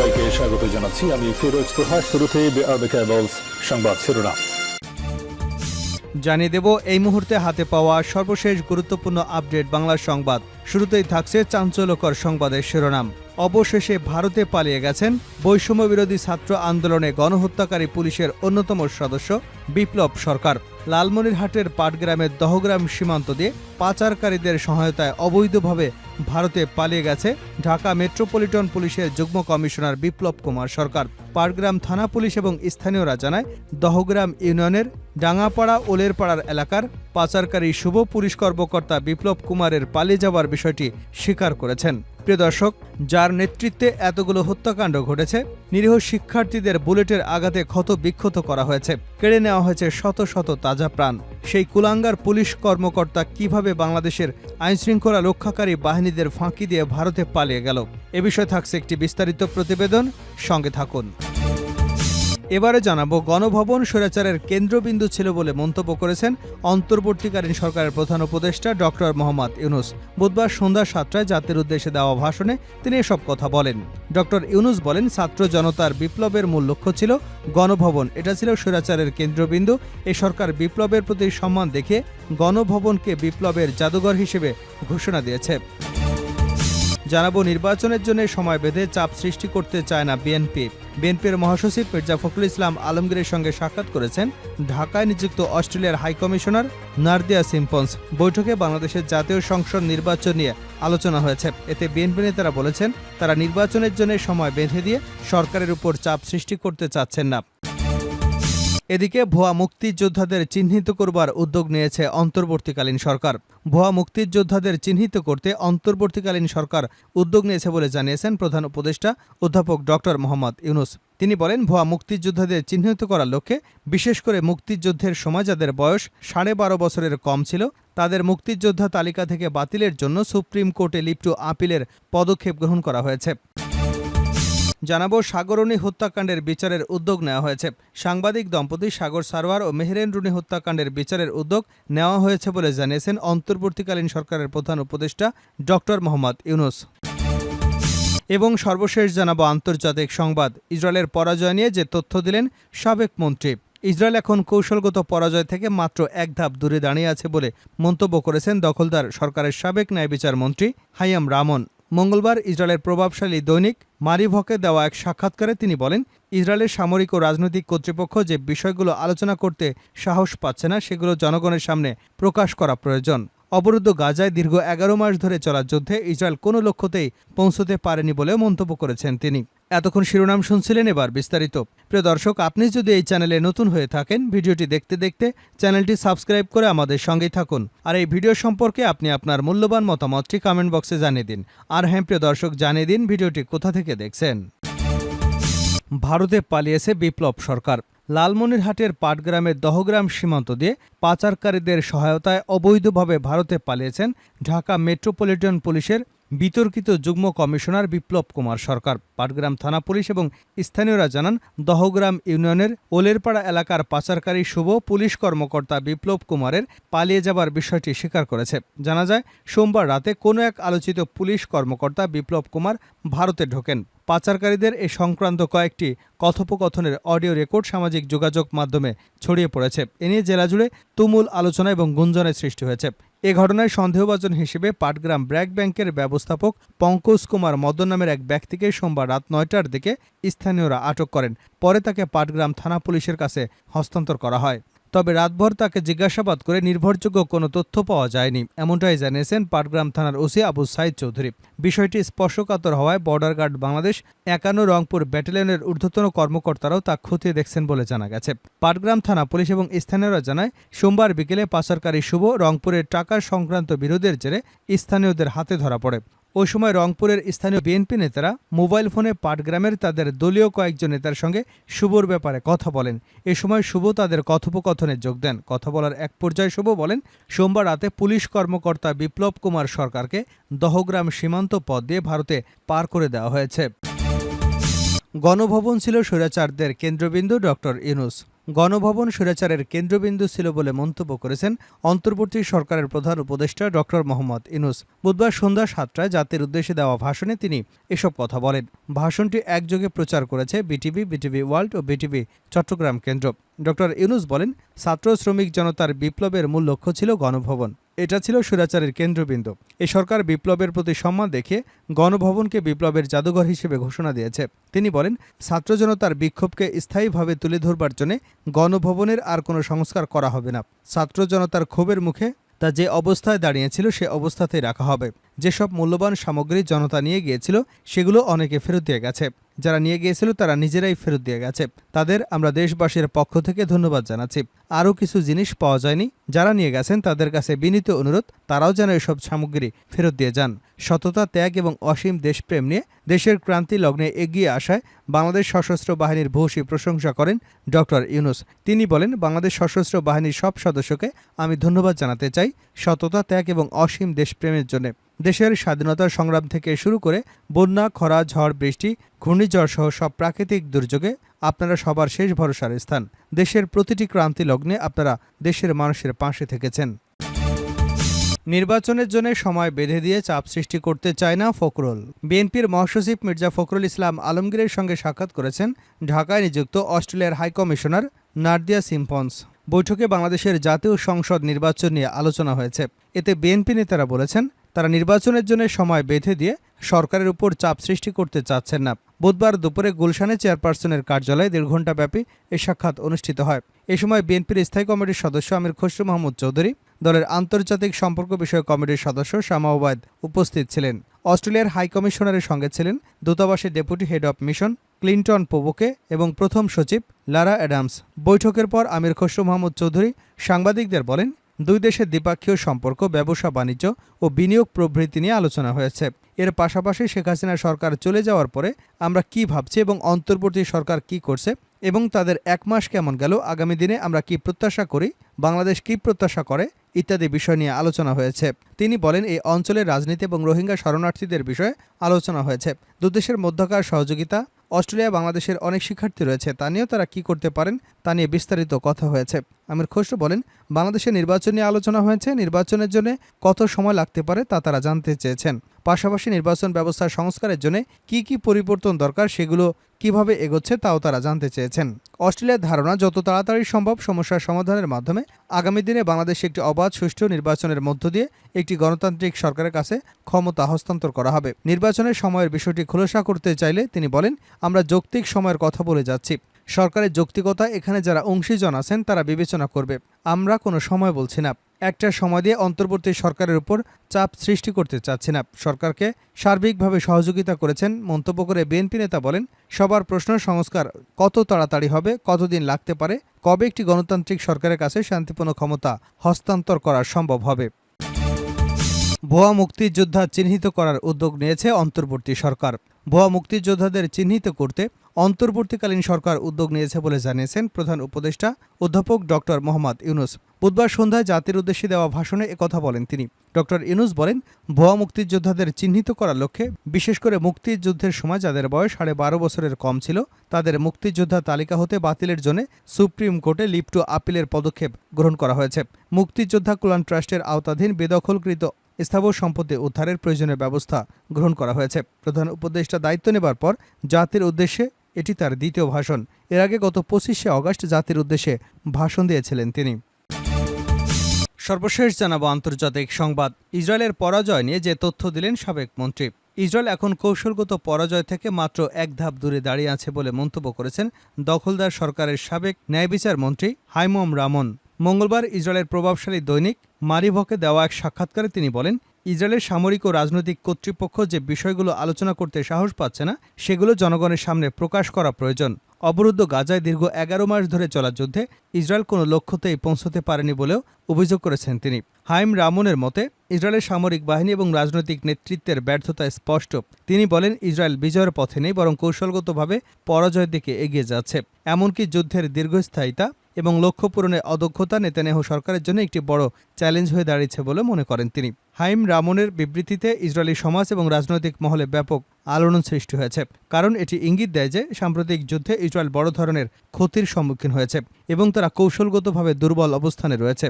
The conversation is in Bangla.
সবাইকে স্বাগত জানাচ্ছি। আমি ফিরোজ তোহা। শুরুতেই সংবাদ শিরোনাম জানিয়ে দেব এই মুহূর্তে হাতে পাওয়া সর্বশেষ গুরুত্বপূর্ণ আপডেট বাংলা সংবাদ। শুরুতেই থাকছে চাঞ্চল্যকর সংবাদের শিরোনাম। অবশেষে ভারতে পালিয়ে গেছেন বৈষম্য বিরোধী ছাত্র আন্দোলনে গণহত্যাকারী পুলিশের অন্যতম সদস্য বিপ্লব সরকার। লালমনিরহাটের পাটগ্রামের দহগ্রাম সীমান্ত দিয়ে পাচারকারীদের সহায়তায় অবৈধভাবে ভারতে পালিয়ে গেছে ঢাকা মেট্রোপলিটন পুলিশের যুগ্ম কমিশনার বিপ্লব কুমার সরকার। পাটগ্রাম থানা পুলিশ এবং স্থানীয়রা জানায়, দহগ্রাম ইউনিয়নের ডাঙ্গাপাড়া ওলেরপাড়ার এলাকার পাচারকারী শুভ পুলিশ কর্মকর্তা বিপ্লব কুমারের পালিয়ে যাওয়ার বিষয়টি স্বীকার করেছেন। প্রিয় দর্শক, যার নেতৃত্বে এতগুলো হত্যাকাণ্ড ঘটেছে, নিরীহ শিক্ষার্থীদের বুলেটের আঘাতে ক্ষত বিক্ষত করা হয়েছে, কেড়ে নেওয়া হয়েছে শত শত তাজা প্রাণ, সেই কুলাঙ্গার পুলিশ কর্মকর্তা কিভাবে বাংলাদেশের আইনশৃঙ্খলা রক্ষাকারী বাহিনীদের ফাঁকি দিয়ে ভারতে পালিয়ে গেল, এ বিষয়ে থাকছে একটি বিস্তারিত প্রতিবেদন। সঙ্গে থাকুন। এবারে জানাবো, গণভবন স্বৈরাচারের কেন্দ্রবিন্দু ছিল বলে মন্তব্য করেছেন অন্তর্বর্তীকালীন সরকারের প্রধান উপদেষ্টা ডক্টর মোহাম্মদ ইউনূস। বুধবার সন্ধ্যা ৭টায় জাতির উদ্দেশ্যে দেওয়া ভাষণে তিনি এসব কথা বলেন। ডক্টর ইউনূস বলেন, ছাত্র জনতার বিপ্লবের মূল লক্ষ্য ছিল গণভবন, এটা ছিল স্বৈরাচারের কেন্দ্রবিন্দু। এই সরকার বিপ্লবের প্রতি সম্মান দেখে গণভবনকে বিপ্লবের জাদুঘর হিসেবে ঘোষণা দিয়েছে। জানাবো, নির্বাচনের জন্য সময় বেঁধে চাপ সৃষ্টি করতে চায় না বিএনপি। বিএনপির মহাসচিব মির্জা ফখরুল ইসলাম আলমগীরের সঙ্গে সাক্ষাৎ করেছেন ঢাকায় নিযুক্ত অস্ট্রেলিয়ার হাইকমিশনার নার্দিয়া সিম্পন্স। বৈঠকে বাংলাদেশের জাতীয় সংসদ নির্বাচন নিয়ে আলোচনা হয়েছে। এতে বিএনপি নেতারা বলেছেন, তারা নির্বাচনের জন্য সময় বেঁধে দিয়ে সরকারের উপর চাপ সৃষ্টি করতে চাচ্ছেন না। এদিকে ভুয়া মুক্তিযোদ্ধাদের চিহ্নিত করবার উদ্যোগ নিয়েছে অন্তর্বর্তীকালীন সরকার। ভুয়া মুক্তিযোদ্ধাদের চিহ্নিত করতে অন্তর্বর্তীকালীন সরকার উদ্যোগ নিয়েছে বলে জানিয়েছেন প্রধান উপদেষ্টা অধ্যাপক ডক্টর মোহাম্মদ ইউনূস। তিনি বলেন, ভুয়া মুক্তিযোদ্ধাদের চিহ্নিত করার লক্ষ্যে বিশেষ করে মুক্তিযুদ্ধের সময় যাদের বয়স 12.5 বছরের কম ছিল, তাদের মুক্তিযোদ্ধা তালিকা থেকে বাতিলের জন্য সুপ্রিম কোর্টে লিপ্ট আপিলের পদক্ষেপ গ্রহণ করা হয়েছে। জানাবো, সাগররুনি হত্যাকাণ্ডের বিচারের উদ্যোগ নেওয়া হয়েছে। সাংবাদিক দম্পতি সাগর সারোয়ার ও মেহেরেন রুনি হত্যাকাণ্ডের বিচারের উদ্যোগ নেওয়া হয়েছে বলে জানিয়েছেন অন্তর্বর্তীকালীন সরকারের প্রধান উপদেষ্টা ডক্টর মোহাম্মদ ইউনূস। এবং সর্বশেষ জানাবো আন্তর্জাতিক সংবাদ। ইসরায়েলের পরাজয় নিয়ে যে তথ্য দিলেন সাবেক মন্ত্রী। ইসরায়েল এখন কৌশলগত পরাজয় থেকে মাত্র এক ধাপ দূরে দাঁড়িয়ে আছে বলে মন্তব্য করেছেন দখলদার সরকারের সাবেক ন্যায় বিচার মন্ত্রী হাইয়াম রামন। মঙ্গলবার ইসরায়েলের প্রভাবশালী দৈনিক মারিভকে দেওয়া এক সাক্ষাৎকারে তিনি বলেন, ইসরায়েলের সামরিক ও রাজনৈতিক কর্তৃপক্ষ যে বিষয়গুলো আলোচনা করতে সাহস পাচ্ছে না, সেগুলো জনগণের সামনে প্রকাশ করা প্রয়োজন। অবরুদ্ধ গাজায় দীর্ঘ 11 মাস ধরে চলা যুদ্ধে ইসরায়েল কোনো লক্ষ্যতেই পৌঁছতে পারেনি বলেও মন্তব্য করেছেন তিনি। এতক্ষণ শিরোনাম শুনছিলেন, এবার বিস্তারিত। প্রিয় দর্শক, আপনি যদি এই চ্যানেলে নতুন হয়ে থাকেন, ভিডিওটি দেখতে দেখতে চ্যানেলটি সাবস্ক্রাইব করে আমাদের সঙ্গেই থাকুন। আর এই ভিডিও সম্পর্কে আপনি আপনার মূল্যবান মতামতটি কমেন্ট বক্সে জানিয়ে দিন। আর হ্যাঁ প্রিয় দর্শক, জানিয়ে দিন ভিডিওটি কোথা থেকে দেখছেন। ভারতে পালিয়েছে বিপ্লব সরকার। লালমনিরহাটের পাটগ্রামের দহগ্রাম সীমান্ত দিয়ে পাচারকারীদের সহায়তায় অবৈধভাবে ভারতে পালিয়েছেন ঢাকা মেট্রোপলিটন পুলিশের বিতর্কিত যুগ্ম কমিশনার বিপ্লব কুমার সরকার। পাটগ্রাম থানা পুলিশ এবং স্থানীয়রা জানান, দহগ্রাম ইউনিয়নের ওলেরপাড়া এলাকার পাচারকারী শুভ পুলিশ কর্মকর্তা বিপ্লব কুমারের পালিয়ে যাবার বিষয়টি স্বীকার করেছে। জানা যায়, সোমবার রাতে কোনো এক আলোচিত পুলিশ কর্মকর্তা বিপ্লব কুমার ভারতে ঢোকেন। পাচারকারীদের এ সংক্রান্ত কয়েকটি কথোপকথনের অডিও রেকর্ড সামাজিক যোগাযোগ মাধ্যমে ছড়িয়ে পড়েছে। এ নিয়ে জেলা জুড়ে তুমুল আলোচনা এবং গুঞ্জনের সৃষ্টি হয়েছে। এ ঘটনায় সন্দেহভাজন হিসেবে পাটগ্রাম ব্র্যাক ব্যাংকের ব্যবস্থাপক পঙ্কজ কুমার মদন নামের এক ব্যক্তিকে সোমবার রাত 9টার দিকে স্থানীয়রা আটক করেন। পরে তাকে পাটগ্রাম থানা পুলিশের কাছে হস্তান্তর করা হয়। তবে রাতভর তাকে জিজ্ঞাসাবাদ করে নির্ভরযোগ্য কোনো তথ্য পাওয়া যায়নি, এমনটাই জানিয়েছেন পাটগ্রাম থানার ওসি আবু সাইদ চৌধুরী। বিষয়টি স্পর্শকাতর হওয়ায় বর্ডার গার্ড বাংলাদেশ 51 রংপুর ব্যাটালিয়নের ঊর্ধ্বতন কর্মকর্তারাও তা খতিয়ে দেখছেন বলে জানা গেছে। পাটগ্রাম থানা পুলিশ এবং স্থানীয়রা জানায়, সোমবার বিকেলে পাচারকারী শুভ রংপুরের টাকা সংক্রান্ত বিরোধের জেরে স্থানীয়দের হাতে ধরা পড়ে। ওই সময় রংপুরের স্থানীয় বিএনপি নেতারা মোবাইল ফোনে পাটগ্রামের তাদের দলীয় কয়েকজন নেতার সঙ্গে শুভর ব্যাপারে কথা বলেন। এ সময় শুভ তাদের কথোপকথনে যোগ দেন। কথা বলার এক পর্যায়ে শুভ বলেন, সোমবার রাতে পুলিশ কর্মকর্তা বিপ্লব কুমার সরকারকে দহগ্রাম সীমান্ত পথ দিয়ে ভারতে পার করে দেওয়া হয়েছে। গণভবন ছিল স্বৈরাচারদের কেন্দ্রবিন্দু ডক্টর ইউনূস। গণভবন স্বৈরাচারের কেন্দ্রবিন্দু ছিল বলে মন্তব্য করেছেন অন্তর্বর্তী সরকারের প্রধান উপদেষ্টা ডক্টর মোহাম্মদ ইউনূস। বুধবার সন্ধ্যা ৭টায় জাতির উদ্দেশ্যে দেওয়া ভাষণে তিনি এসব কথা বলেন। ভাষণটি একযোগে প্রচার করেছে বিটিভি, বিটিভি ওয়ার্ল্ড ও বিটিভি চট্টগ্রাম কেন্দ্র। ডক্টর ইউনূস বলেন, ছাত্র শ্রমিক জনতার বিপ্লবের মূল লক্ষ্য ছিল গণভবন। এটা ছিল স্বৈরাচারের কেন্দ্রবিন্দু। এই সরকার বিপ্লবের প্রতি সম্মান দেখিয়ে গণভবনকে বিপ্লবের জাদুঘর হিসেবে ঘোষণা দিয়েছে। তিনি বলেন, ছাত্র জনতার বিক্ষোভকে স্থায়ীভাবে তুলে ধরবার জন্য গণভবনের আর কোনো সংস্কার করা হবে না। ছাত্র জনতার ক্ষোভের মুখে তা যে অবস্থায় দাঁড়িয়েছিল সে অবস্থাতেই রাখা হবে। যেসব মূল্যবান সামগ্রী জনতা নিয়ে গিয়েছিল সেগুলো অনেকে ফেরত দিয়ে গেছে। যারা নিয়ে গিয়েছিল তারা নিজেরাই ফেরত দিয়ে গেছে। তাদের আমরা দেশবাসীর পক্ষ থেকে ধন্যবাদ জানাচ্ছি। আরও কিছু জিনিস পাওয়া যায়নি, যারা নিয়ে গেছেন তাদের কাছে বিনীত অনুরোধ তারাও যেন এসব সামগ্রী ফেরত দিয়ে যান। সততা, ত্যাগ এবং অসীম দেশপ্রেম নিয়ে দেশের ক্রান্তি লগ্নে এগিয়ে আসায় বাংলাদেশ সশস্ত্র বাহিনীর ভূয়সী প্রশংসা করেন ডক্টর ইউনূস। তিনি বলেন, বাংলাদেশ সশস্ত্র বাহিনীর সব সদস্যকে আমি ধন্যবাদ জানাতে চাই সততা, ত্যাগ এবং অসীম দেশপ্রেমের জন্য। দেশের স্বাধীনতার সংগ্রাম থেকে শুরু করে বন্যা, খরা, ঝড়, বৃষ্টি, ঘূর্ণিঝড় সহ সব প্রাকৃতিক দুর্যোগে আপনারা সবার শেষ ভরসার স্থান। দেশের প্রতিটি ক্রান্তি লগ্নে আপনারা দেশের মানুষের পাশে থেকেছেন। নির্বাচনের জন্য সময় বেঁধে দিয়ে চাপ সৃষ্টি করতে চায় না ফখরুল। বিএনপির মহাসচিব মির্জা ফখরুল ইসলাম আলমগীরের সঙ্গে সাক্ষাৎ করেছেন ঢাকায় নিযুক্ত অস্ট্রেলিয়ার হাইকমিশনার নার্দিয়া সিম্পন্স। বৈঠকে বাংলাদেশের জাতীয় সংসদ নির্বাচন নিয়ে আলোচনা হয়েছে। এতে বিএনপি নেতারা বলেছেন, তারা নির্বাচনের জন্য সময় বেঁধে দিয়ে সরকারের উপর চাপ সৃষ্টি করতে চাচ্ছেন না। বুধবার দুপুরে গুলশানে চেয়ারপারসনের কার্যালয়ে ১.৫ ঘণ্টাব্যাপী এ সাক্ষাৎ অনুষ্ঠিত হয়। এ সময় বিএনপির স্থায়ী কমিটির সদস্য আমির খসরু মাহমুদ চৌধুরী, দলের আন্তর্জাতিক সম্পর্ক বিষয়ক কমিটির সদস্য শামা ওবায়দ উপস্থিত ছিলেন। অস্ট্রেলিয়ার হাইকমিশনারের সঙ্গে ছিলেন দূতাবাসের deputy head of mission Clinton পোবোকে এবং প্রথম সচিব লারা অ্যাডামস। বৈঠকের পর আমির খসরু মাহমুদ চৌধুরী সাংবাদিকদের বলেন, দুই দেশের দ্বিপাক্ষীয় সম্পর্ক, ব্যবসা বাণিজ্য ও বিনিয়োগ প্রভৃতি নিয়ে আলোচনা হয়েছে। এর পাশাপাশি শেখ হাসিনা সরকার চলে যাওয়ার পরে আমরা কি ভাবছি এবং অন্তর্বর্তী সরকার কি করছে এবং তাদের ১ মাস কেমন গেল, আগামী দিনে আমরা কি প্রত্যাশা করি, বাংলাদেশ কি প্রত্যাশা করে ইত্যাদি বিষয় নিয়ে আলোচনা হয়েছে। তিনি বলেন, এই অঞ্চলের রাজনীতি এবং রোহিঙ্গা শরণার্থীদের বিষয়ে আলোচনা হয়েছে। দুদেশের মধ্যকার সহযোগিতা, অস্ট্রেলিয়া বাংলাদেশের অনেক শিক্ষার্থী রয়েছে, তা নিয়েও তারা কি করতে পারেন তা নিয়ে বিস্তারিত কথা হয়েছে। আমির খসরু বলেন, বাংলাদেশের নির্বাচন নিয়ে আলোচনা হয়েছে। নির্বাচনের জন্য কত সময় লাগতে পারে তা তারা জানতে চেয়েছেন। পাশাপাশি নির্বাচন ব্যবস্থার সংস্কারের জন্য কি কি পরিবর্তন দরকার সেগুলো কিভাবে এগোচ্ছে তাও তারা জানতে চেয়েছেন। অস্ট্রেলিয়ার ধারণা, যত তাড়াতাড়ি সম্ভব সমস্যার সমাধানের মাধ্যমে আগামী দিনে বাংলাদেশে একটি অবাধ, সুষ্ঠু নির্বাচনের মধ্য দিয়ে একটি গণতান্ত্রিক সরকারের কাছে ক্ষমতা হস্তান্তর করা হবে। নির্বাচনের সময়ের বিষয়টি খোলাসা করতে চাইলে তিনি বলেন, আমরা যৌক্তিক সময়ের কথা বলে যাচ্ছি। সরকারের যৌক্তিকতা এখানে যারা অংশীজন আছেন তারা বিবেচনা করবে। আমরা কোনো সময় বলছি না, একটা সময় দিয়ে অন্তর্বর্তী সরকারের উপর চাপ সৃষ্টি করতে চাচ্ছি না। সরকারকে সার্বিকভাবে সহযোগিতা করেছেন মন্তব্য করে বিএনপি নেতা বলেন, সবার প্রশ্ন, সংস্কার কত তাড়াতাড়ি হবে, কতদিন লাগতে পারে, কবে একটি গণতান্ত্রিক সরকারের কাছে শান্তিপূর্ণ ক্ষমতা হস্তান্তর করা সম্ভব হবে। ভুয়া মুক্তিযোদ্ধা চিহ্নিত করার উদ্যোগ নিয়েছে অন্তর্বর্তী সরকার। ভুয়া মুক্তিযোদ্ধাদের চিহ্নিত করতে অন্তর্বর্তীকালীন সরকার উদ্যোগ নিয়েছে বলে জানিয়েছেন প্রধান উপদেষ্টা অধ্যাপক ডক্টর মোহাম্মদ ইউনূস। বুধবার সন্ধ্যায় জাতির উদ্দেশ্যে দেওয়া ভাষণে একথা বলেন তিনি। ডক্টর ইউনূস বলেন, ভুয়া মুক্তিযোদ্ধাদের চিহ্নিত করার লক্ষ্যে বিশেষ করে মুক্তিযুদ্ধের সময় যাদের বয়স 12.5 বছরের কম ছিল তাদের মুক্তিযোদ্ধা তালিকা হতে বাতিলের জন্য সুপ্রিম কোর্টে লিভ টু আপিলের পদক্ষেপ গ্রহণ করা হয়েছে। মুক্তিযোদ্ধা কল্যাণ ট্রাস্টের আওতাধীন বেদখলকৃত স্থাবর সম্পত্তি উদ্ধারের প্রয়োজনীয় ব্যবস্থা গ্রহণ করা হয়েছে। প্রধান উপদেষ্টা দায়িত্ব নেবার পর জাতির উদ্দেশ্যে এটি তার দ্বিতীয় ভাষণ। এর আগে গত 25শে অগস্ট জাতির উদ্দেশ্যে ভাষণ দিয়েছিলেন তিনি। সর্বশেষ জানাবো আন্তর্জাতিক সংবাদ। ইসরায়েলের পরাজয় নিয়ে যে তথ্য দিলেন সাবেক মন্ত্রী। ইসরায়েল এখন কৌশলগত পরাজয় থেকে মাত্র এক ধাপ দূরে দাঁড়িয়ে আছে বলে মন্তব্য করেছেন দখলদার সরকারের সাবেক ন্যায়বিচার মন্ত্রী হাইমম রামন। মঙ্গলবার ইসরায়েলের প্রভাবশালী দৈনিক মারিভকে দেওয়া এক সাক্ষাৎকারে তিনি বলেন, ইসরায়েলের সামরিক ও রাজনৈতিক কর্তৃপক্ষ যে বিষয়গুলো আলোচনা করতে সাহস পাচ্ছে না সেগুলো জনগণের সামনে প্রকাশ করা প্রয়োজন। অবরুদ্ধ গাজায় দীর্ঘ 11 মাস ধরে চলা যুদ্ধে ইসরায়েল কোনো লক্ষ্যতেই পৌঁছতে পারেনি বলেও অভিযোগ করেছেন তিনি। হাইম রামনের মতে, ইসরায়েলের সামরিক বাহিনী এবং রাজনৈতিক নেতৃত্বের ব্যর্থতা স্পষ্ট। তিনি বলেন, ইসরায়েল বিজয়ের পথে নেই, বরং কৌশলগতভাবে পরাজয়ের দিকে এগিয়ে যাচ্ছে। এমনকি যুদ্ধের দীর্ঘস্থায়িতা এবং লক্ষ্য পূরণে অদক্ষতা নেতানিয়াহু সরকারের জন্য একটি বড় চ্যালেঞ্জ হয়ে দাঁড়িয়েছে বলে মনে করেন তিনি। হাইম রামনের বিবৃতিতে ইসরায়েলি সমাজ এবং রাজনৈতিক মহলে ব্যাপক আলোড়ন সৃষ্টি হয়েছে, কারণ এটি ইঙ্গিত দেয় যে সাম্প্রতিক যুদ্ধে ইসরায়েল বড় ধরনের ক্ষতির সম্মুখীন হয়েছে এবং তারা কৌশলগতভাবে দুর্বল অবস্থানে রয়েছে।